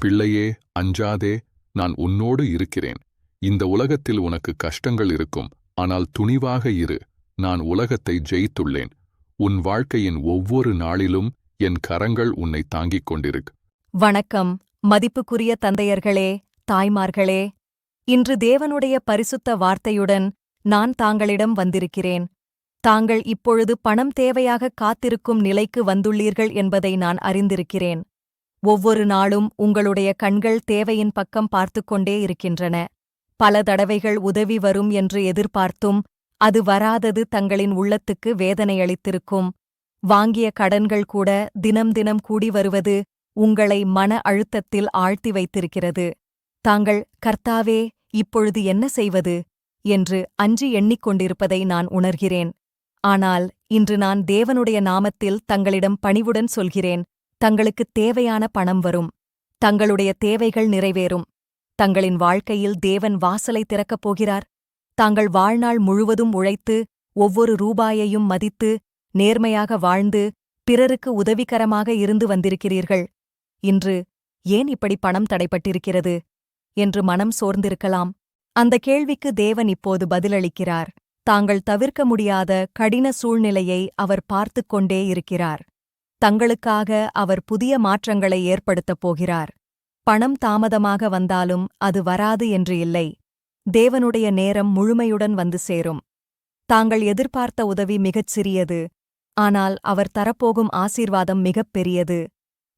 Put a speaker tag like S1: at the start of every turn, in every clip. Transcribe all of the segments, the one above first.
S1: பிள்ளையே, அஞ்சாதே, நான் உன்னோடு இருக்கிறேன். இந்த உலகத்தில் உனக்கு கஷ்டங்கள் இருக்கும், ஆனால் துணிவாக இரு. நான் உலகத்தை ஜெயித்துள்ளேன். உன் வாழ்க்கையின் ஒவ்வொரு நாளிலும் என் கரங்கள் உன்னை தாங்கிக் கொண்டிருக்கு.
S2: வணக்கம், மதிப்புக்குரிய தந்தையர்களே, தாய்மார்களே. இன்று தேவனுடைய பரிசுத்த வார்த்தையுடன் நான் தாங்களிடம் வந்திருக்கிறேன். தாங்கள் இப்பொழுது பணம் தேவையாக காத்திருக்கும் நிலைக்கு வந்துள்ளீர்கள் என்பதை நான் அறிந்திருக்கிறேன். ஒவ்வொரு நாளும் உங்களுடைய கண்கள் தேவையின் பக்கம் பார்த்துக்கொண்டே இருக்கின்றன. பல தடவைகள் உதவி வரும் என்று எதிர்பார்த்தும் அது வராதது தங்களின் உள்ளத்துக்கு வேதனையளித்திருக்கும். வாங்கிய கடன்கள் கூட தினம் தினம் கூடி வருவது உங்களை மன அழுத்தத்தில் ஆழ்த்தி வைத்திருக்கிறது. தாங்கள் கர்த்தாவே, இப்பொழுது என்ன செய்வது என்று அஞ்சி எண்ணிக்கொண்டிருப்பதை நான் உணர்கிறேன். ஆனால் இன்று நான் தேவனுடைய நாமத்தில் தங்களிடம் பணிவுடன் சொல்கிறேன், தங்களுக்குத் தேவையான பணம் வரும். தங்களுடைய தேவைகள் நிறைவேறும். தங்களின் வாழ்க்கையில் தேவன் வாசலை திறக்கப் போகிறார். தாங்கள் வாழ்நாள் முழுவதும் உழைத்து ஒவ்வொரு ரூபாயையும் மதித்து நேர்மையாக வாழ்ந்து பிறருக்கு உதவிகரமாக இருந்து வந்திருக்கிறீர்கள். இன்று ஏன் இப்படி பணம் தடைப்பட்டிருக்கிறது என்று மனம் சோர்ந்திருக்கலாம். அந்த கேள்விக்கு தேவன் இப்போது பதிலளிக்கிறார். தாங்கள் தவிர்க்க முடியாத கடின சூழ்நிலையை அவர் பார்த்துக் கொண்டே இருக்கிறார். தங்களுக்காக அவர் புதிய மாற்றங்களை ஏற்படுத்தப் போகிறார். பணம் தாமதமாக வந்தாலும் அது வராது என்று இல்லை. தேவனுடைய நேரம் முழுமையுடன் வந்து சேரும். தாங்கள் எதிர்பார்த்த உதவி மிகச் சிறியது, ஆனால் அவர் தரப்போகும் ஆசீர்வாதம் மிகப் பெரியது.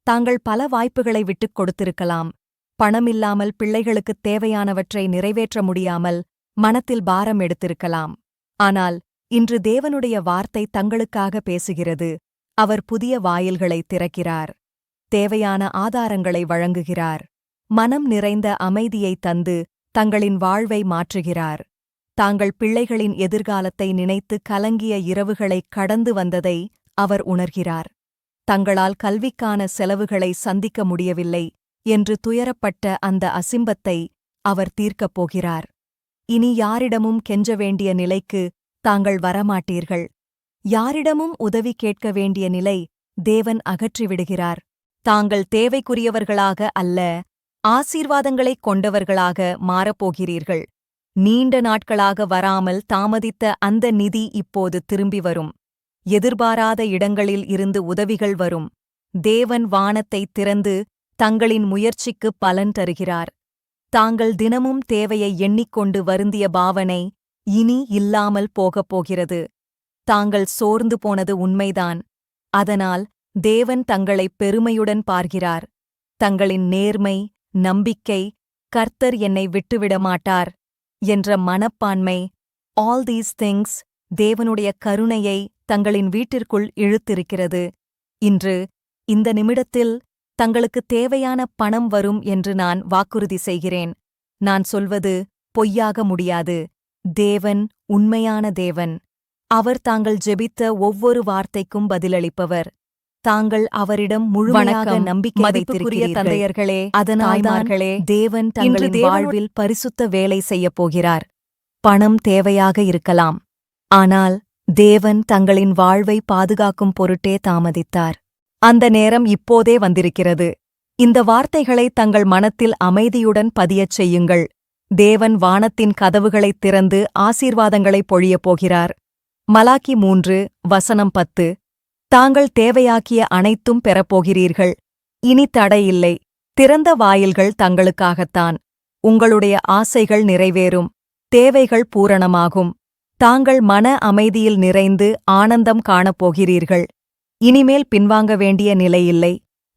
S2: தாங்கள் பல வாய்ப்புகளை விட்டுக் கொடுத்திருக்கலாம். பணமில்லாமல் பிள்ளைகளுக்குத் தேவையானவற்றை நிறைவேற்ற முடியாமல் மனத்தில் பாரம் எடுத்திருக்கலாம். ஆனால் இன்று தேவனுடைய வார்த்தை தங்களுக்காக பேசுகிறது. அவர் புதிய வாயில்களை திறக்கிறார். தேவையான ஆதாரங்களை வழங்குகிறார். மனம் நிறைந்த அமைதியை தந்து தங்களின் வாழ்வை மாற்றுகிறார். தாங்கள் பிள்ளைகளின் எதிர்காலத்தை நினைத்து கலங்கிய இரவுகளைக் கடந்து வந்ததை அவர் உணர்கிறார். தங்களால் கல்விக்கான செலவுகளை சந்திக்க முடியவில்லை என்று துயரப்பட்ட அந்த அசிம்பத்தை அவர் தீர்க்கப் போகிறார். இனி யாரிடமும் கெஞ்ச வேண்டிய நிலைக்கு தாங்கள் வரமாட்டீர்கள். யாரிடமும் உதவி கேட்க வேண்டிய நிலை தேவன் அகற்றிவிடுகிறார். தாங்கள் தேவைக்குரியவர்களாக அல்ல, ஆசீர்வாதங்களைக் கொண்டவர்களாக மாறப்போகிறீர்கள். நீண்ட நாட்களாக வராமல் தாமதித்த அந்த நிதி இப்போது திரும்பி வரும். எதிர்பாராத இடங்களில் இருந்து உதவிகள் வரும். தேவன் வானத்தைத் திறந்து தங்களின் முயற்சிக்கு பலன் தருகிறார். தாங்கள் தினமும் தேவையை எண்ணிக்கொண்டு வருந்திய பாவனை இனி இல்லாமல் போகப் போகிறது. தாங்கள் சோர்ந்து போனது உண்மைதான். அதனால் தேவன் தங்களை பெருமையுடன் பார்க்கிறார். தங்களின் நேர்மை, நம்பிக்கை, கர்த்தர் என்னை விட்டுவிடமாட்டார் என்ற மனப்பான்மை, ஆல் தீஸ் திங்ஸ் தேவனுடைய கருணையை தங்களின் வீட்டிற்குள் இழுத்திருக்கிறது. இன்று இந்த நிமிடத்தில் தங்களுக்கு தேவையான பணம் வரும் என்று நான் வாக்குறுதி செய்கிறேன். நான் சொல்வது பொய்யாக முடியாது. தேவன் உண்மையான தேவன். அவர் தாங்கள் ஜெபித்த ஒவ்வொரு வார்த்தைக்கும் பதிலளிப்பவர். தாங்கள் அவரிடம் முழுமையாக நம்பிக்கை வைத்திருக்கிறீர்கள். தந்தையர்களே, அதனால்தான் தேவன் தங்களின் வாழ்வில் பரிசுத்த வேலை செய்யப் போகிறார். பணம் தேவையாக இருக்கலாம், ஆனால் தேவன் தங்களின் வாழ்வை பாதுகாக்கும் பொருட்டே தாமதித்தார். அந்த நேரம் இப்போதே வந்திருக்கிறது. இந்த வார்த்தைகளை தங்கள் மனத்தில் அமைதியுடன் பதியச் செய்யுங்கள். தேவன் வானத்தின் கதவுகளைத் திறந்து ஆசீர்வாதங்களைப் பொழியப் போகிறார். மலாக்கி 3:10. தாங்கள் தேவையாக்கிய அனைத்தும் பெறப்போகிறீர்கள். இனி தடையில்லை. திறந்த வாயில்கள் தங்களுக்காகத்தான். உங்களுடைய ஆசைகள் நிறைவேறும். தேவைகள் பூரணமாகும். தாங்கள் மன அமைதியில் நிறைந்து ஆனந்தம் காணப்போகிறீர்கள். இனிமேல் பின்வாங்க வேண்டிய நிலையில்லை.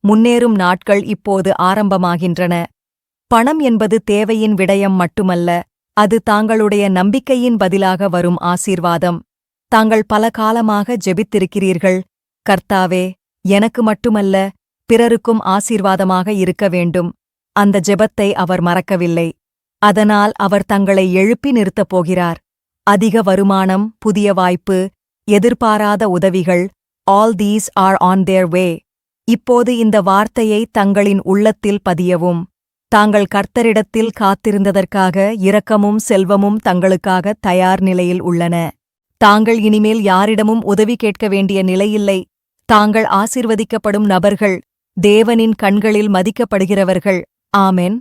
S2: முன்னேறும் நாட்கள் இப்போது ஆரம்பமாகின்றன. பணம் என்பது தேவையின் விடயம் மட்டுமல்ல, அது தாங்களுடைய நம்பிக்கையின் பதிலாக வரும் ஆசீர்வாதம். தாங்கள் பல காலமாக ஜெபித்திருக்கிறீர்கள், கர்த்தாவே, எனக்கு மட்டுமல்ல பிறருக்கும் ஆசீர்வாதமாக இருக்க வேண்டும். அந்த ஜெபத்தை அவர் மறக்கவில்லை. அதனால் அவர் தங்களை எழுப்பி நிறுத்தப் போகிறார். அதிக வருமானம், புதிய வாய்ப்பு, எதிர்பாராத உதவிகள், all these are on their way. இப்போது இந்த வார்த்தையை தங்களின் உள்ளத்தில் பதியவும். தாங்கள் கர்த்தரிடத்தில் காத்திருந்ததற்காக இரக்கமும் செல்வமும் தங்களுக்காக தயார் நிலையில் உள்ளன. தாங்கள் இனிமேல் யாரிடமும் உதவி கேட்க வேண்டிய நிலையில்லை. தாங்கள் ஆசீர்வதிக்கப்படும் நபர்கள், தேவனின் கண்களில் மதிக்கப்படுகிறவர்கள், ஆமென்.